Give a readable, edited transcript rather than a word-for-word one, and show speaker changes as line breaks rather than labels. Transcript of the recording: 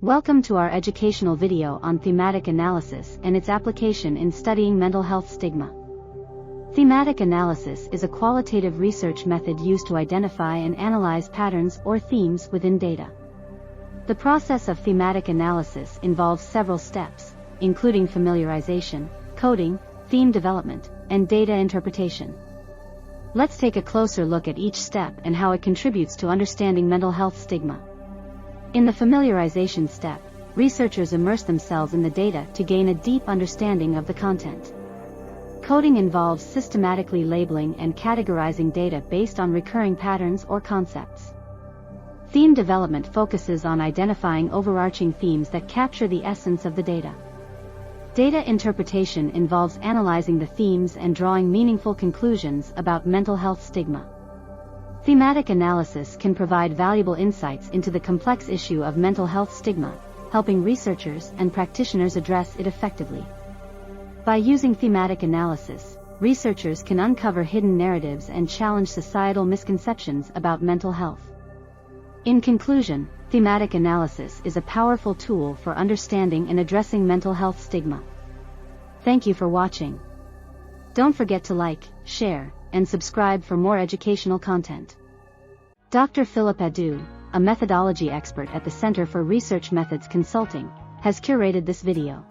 Welcome to our educational video on thematic analysis and its application in studying mental health stigma. Thematic analysis is a qualitative research method used to identify and analyze patterns or themes within data. The process of thematic analysis involves several steps, including familiarization, coding, theme development, and data interpretation. Let's take a closer look at each step and how it contributes to understanding mental health stigma. In the familiarization step, researchers immerse themselves in the data to gain a deep understanding of the content. Coding involves systematically labeling and categorizing data based on recurring patterns or concepts. Theme development focuses on identifying overarching themes that capture the essence of the data. Data interpretation involves analyzing the themes and drawing meaningful conclusions about mental health stigma. Thematic analysis can provide valuable insights into the complex issue of mental health stigma, helping researchers and practitioners address it effectively. By using thematic analysis, researchers can uncover hidden narratives and challenge societal misconceptions about mental health. In conclusion, thematic analysis is a powerful tool for understanding and addressing mental health stigma. Thank you for watching. Don't forget to like, share, and subscribe for more educational content. Dr. Philip Adu, a methodology expert at the Center for Research Methods Consulting, has curated this video.